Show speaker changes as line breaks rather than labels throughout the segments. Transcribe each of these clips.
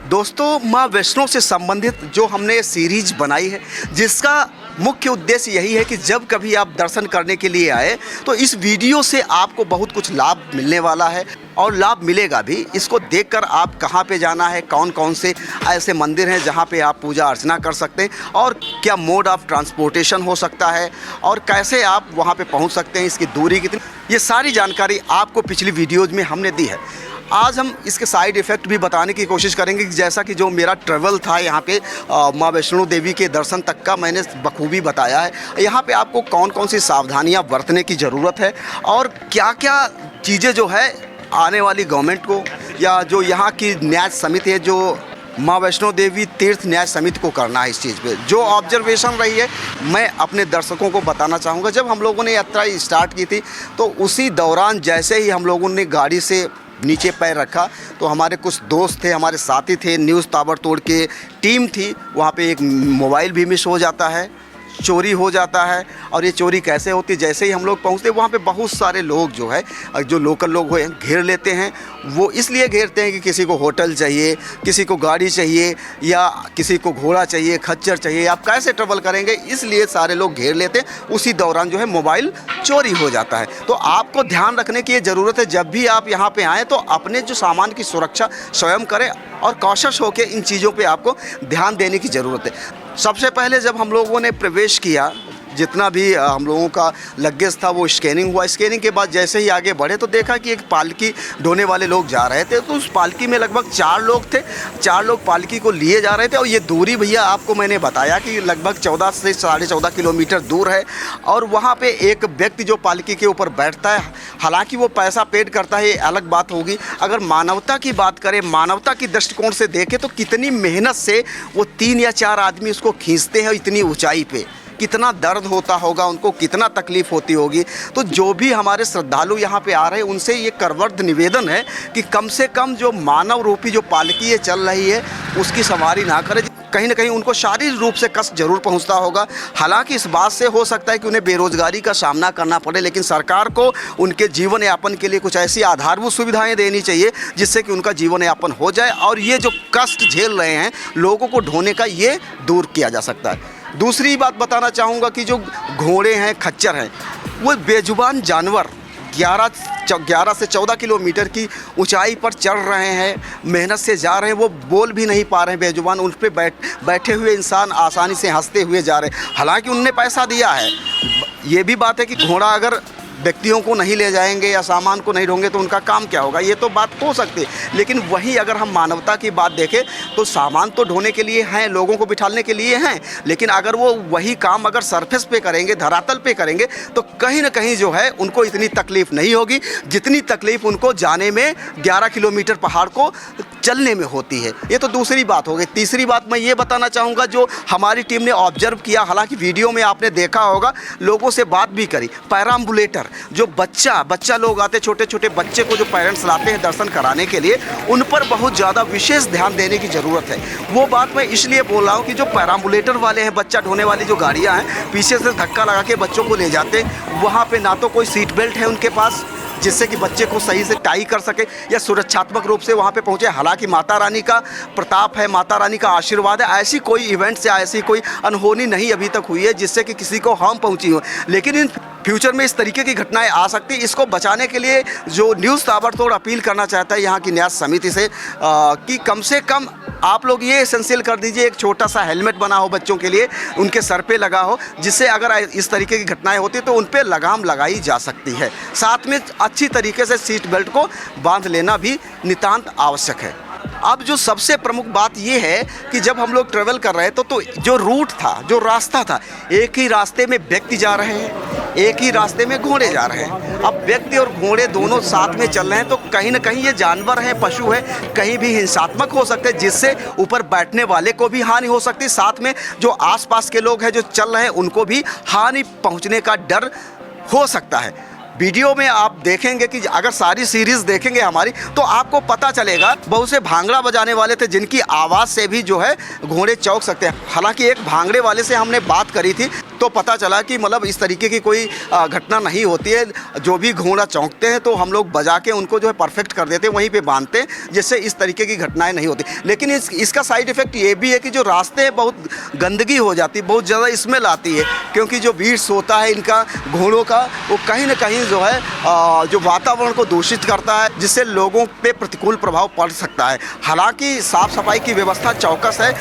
दोस्तों, माँ वैष्णो से संबंधित जो हमने सीरीज बनाई है, जिसका मुख्य उद्देश्य यही है कि जब कभी आप दर्शन करने के लिए आए तो इस वीडियो से आपको बहुत कुछ लाभ मिलने वाला है और लाभ मिलेगा भी। इसको देखकर आप कहाँ पे जाना है, कौन कौन से ऐसे मंदिर हैं जहाँ पे आप पूजा अर्चना कर सकते हैं और क्या मोड ऑफ ट्रांसपोर्टेशन हो सकता है और कैसे आप वहाँ पे पहुँच सकते हैं, इसकी दूरी कितनी, ये सारी जानकारी आपको पिछली वीडियोज़ में हमने दी है। आज हम इसके साइड इफ़ेक्ट भी बताने की कोशिश करेंगे कि जैसा कि जो मेरा ट्रैवल था यहाँ पे माँ वैष्णो देवी के दर्शन तक का, मैंने बखूबी बताया है। यहाँ पे आपको कौन कौन सी सावधानियाँ बरतने की ज़रूरत है और क्या क्या चीज़ें जो है आने वाली गवर्नमेंट को या जो यहाँ की न्याय समिति है, जो माँ वैष्णो देवी तीर्थ न्याय समिति को करना है, इस चीज़ पे जो ऑब्जर्वेशन रही है मैं अपने दर्शकों को बताना चाहूँगा। जब हम लोगों ने यात्रा स्टार्ट की थी तो उसी दौरान जैसे ही हम लोगों ने गाड़ी से नीचे पैर रखा तो हमारे कुछ दोस्त थे, हमारे साथी थे, न्यूज़ ताबड़तोड़ के टीम थी, वहाँ पे एक मोबाइल भी मिस हो जाता है, चोरी हो जाता है। और ये चोरी कैसे होती है, जैसे ही हम लोग पहुँचते वहाँ पे बहुत सारे लोग जो है, जो लोकल लोग हैं, घेर लेते हैं। वो इसलिए घेरते हैं कि किसी को होटल चाहिए, किसी को गाड़ी चाहिए या किसी को घोड़ा चाहिए, खच्चर चाहिए, आप कैसे ट्रैवल करेंगे, इसलिए सारे लोग घेर लेते हैं। उसी दौरान जो है मोबाइल चोरी हो जाता है। तो आपको ध्यान रखने की ये ज़रूरत है, जब भी आप यहाँ पे आएँ तो अपने जो सामान की सुरक्षा स्वयं करें और कॉशियस होकर इन चीज़ों पे आपको ध्यान देने की ज़रूरत है। सबसे पहले जब हम लोगों ने प्रवेश किया, जितना भी हम लोगों का लगेज था वो स्कैनिंग हुआ। स्कैनिंग के बाद जैसे ही आगे बढ़े तो देखा कि एक पालकी ढोने वाले लोग जा रहे थे। तो उस पालकी में लगभग 4 लोग थे, 4 लोग पालकी को लिए जा रहे थे। और ये दूरी भैया आपको मैंने बताया कि लगभग 14 से 14.5 किलोमीटर दूर है। और वहाँ पे एक व्यक्ति जो पालकी के ऊपर बैठता है, हालांकि वो पैसा पेड करता है, ये अलग बात होगी। अगर मानवता की बात करें, मानवता की दृष्टिकोण से देखें तो कितनी मेहनत से वो 3 या 4 आदमी उसको खींचते हैं इतनी ऊंचाई पे, कितना दर्द होता होगा उनको, कितना तकलीफ़ होती होगी। तो जो भी हमारे श्रद्धालु यहाँ पे आ रहे हैं उनसे ये करवर्ध निवेदन है कि कम से कम जो मानव रूपी जो पालकी चल रही है उसकी सवारी ना करें। कहीं ना कहीं उनको शारीरिक रूप से कष्ट जरूर पहुंचता होगा। हालांकि इस बात से हो सकता है कि उन्हें बेरोजगारी का सामना करना पड़े, लेकिन सरकार को उनके जीवन यापन के लिए कुछ ऐसी आधारभूत सुविधाएं देनी चाहिए जिससे कि उनका जीवन यापन हो जाए और ये जो कष्ट झेल रहे हैं लोगों को ढोने का, ये दूर किया जा सकता है। दूसरी बात बताना चाहूँगा कि जो घोड़े हैं, खच्चर हैं, वो बेजुबान जानवर 11 से 14 किलोमीटर की ऊंचाई पर चढ़ रहे हैं, मेहनत से जा रहे हैं, वो बोल भी नहीं पा रहे हैं बेजुबान। उन पर बैठे हुए इंसान आसानी से हंसते हुए जा रहे हैं, हालांकि उनने पैसा दिया है। ये भी बात है कि घोड़ा अगर व्यक्तियों को नहीं ले जाएंगे या सामान को नहीं ढोंगे तो उनका काम क्या होगा, ये तो बात हो सकती है। लेकिन वहीं अगर हम मानवता की बात देखें तो सामान तो ढोने के लिए हैं, लोगों को बिठाने के लिए हैं, लेकिन अगर वो वही काम अगर सरफेस पे करेंगे, धरातल पे करेंगे तो कहीं ना कहीं जो है उनको इतनी तकलीफ़ नहीं होगी जितनी तकलीफ़ उनको जाने में 11 किलोमीटर पहाड़ को चलने में होती है। ये तो दूसरी बात हो गई। तीसरी बात मैं ये बताना चाहूँगा, जो हमारी टीम ने ऑब्जर्व किया, हालांकि वीडियो में आपने देखा होगा, लोगों से बात भी करी, पैराम्बुलेटर जो बच्चा लोग आते, छोटे छोटे बच्चे को जो पेरेंट्स लाते हैं दर्शन कराने के लिए, उन पर बहुत ज़्यादा विशेष ध्यान देने की ज़रूरत है। वो बात मैं इसलिए बोल रहा हूँ कि जो पैराम्बुलेटर वाले हैं, बच्चा ढोने वाली जो गाड़ियाँ हैं, पीछे से धक्का लगा के बच्चों को ले जाते, वहाँ पर ना तो कोई सीट बेल्ट है उनके पास जिससे कि बच्चे को सही से टाई कर सके या सुरक्षात्मक रूप से वहाँ पे पहुँचे। हालांकि माता रानी का प्रताप है, माता रानी का आशीर्वाद है, ऐसी कोई इवेंट्स या ऐसी कोई अनहोनी नहीं अभी तक हुई है जिससे कि किसी को हार्म पहुँची हो। लेकिन इन फ्यूचर में इस तरीके की घटनाएं आ सकती, इसको बचाने के लिए जो न्यूज़ ताबड़तोड़ अपील करना चाहता है यहाँ की न्याय समिति से कि कम से कम आप लोग ये एसेंशियल कर दीजिए, एक छोटा सा हेलमेट बना हो बच्चों के लिए, उनके सर पे लगा हो, जिससे अगर इस तरीके की घटनाएं होती तो उन पे लगाम लगाई जा सकती है। साथ में अच्छी तरीके से सीट बेल्ट को बांध लेना भी नितांत आवश्यक है। अब जो सबसे प्रमुख बात ये है कि जब हम लोग ट्रैवल कर रहे थे तो जो रूट था, जो रास्ता था, एक ही रास्ते में व्यक्ति जा रहे हैं, एक ही रास्ते में घोड़े जा रहे हैं। अब व्यक्ति और घोड़े दोनों साथ में चल रहे हैं तो कहीं ना कहीं ये जानवर हैं, पशु है, कहीं भी हिंसात्मक हो सकते हैं जिससे ऊपर बैठने वाले को भी हानि हो सकती है, साथ में जो आसपास के लोग हैं जो चल रहे हैं उनको भी हानि पहुंचने का डर हो सकता है। वीडियो में आप देखेंगे कि अगर सारी सीरीज़ देखेंगे हमारी तो आपको पता चलेगा बहुत से भांगड़ा बजाने वाले थे जिनकी आवाज़ से भी जो है घोड़े चौंक सकते हैं। हालांकि एक भांगड़े वाले से हमने बात करी थी तो पता चला कि मतलब इस तरीके की कोई घटना नहीं होती है। जो भी घोड़ा चौंकते हैं तो हम लोग बजा के उनको जो है परफेक्ट कर देते हैं, वहीं पे बांधते हैं, जिससे इस तरीके की घटनाएं नहीं होती। लेकिन इसका साइड इफ़ेक्ट ये भी है कि जो रास्ते हैं बहुत गंदगी हो जाती है, बहुत ज़्यादा स्मेल आती है, क्योंकि जो बीट्स होता है इनका घोड़ों का, वो कहीं ना कहीं जो है जो वातावरण को दूषित करता है, जिससे लोगों पे प्रतिकूल प्रभाव पड़ सकता है। हालांकि साफ़ सफाई की व्यवस्था चौकस है,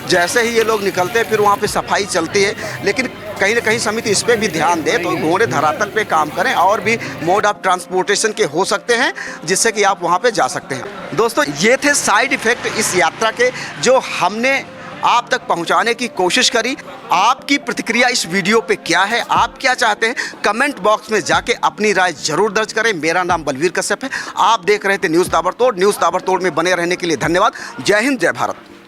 जैसे ही ये लोग निकलते हैं फिर वहाँ पे सफाई चलती है, लेकिन कहीं ना कहीं समिति इस पर भी ध्यान दे तो घोड़े धरातल पे काम करें। और भी मोड ऑफ ट्रांसपोर्टेशन के हो सकते हैं जिससे कि आप वहाँ पे जा सकते हैं। दोस्तों, ये थे साइड इफ़ेक्ट इस यात्रा के जो हमने आप तक पहुंचाने की कोशिश करी। आपकी प्रतिक्रिया इस वीडियो पे क्या है, आप क्या चाहते हैं, कमेंट बॉक्स में जाके अपनी राय जरूर दर्ज करें। मेरा नाम बलवीर कश्यप है, आप देख रहे थे न्यूज़ ताबड़तोड़। न्यूज़ ताबड़तोड़ में बने रहने के लिए धन्यवाद। जय हिंद, जय भारत।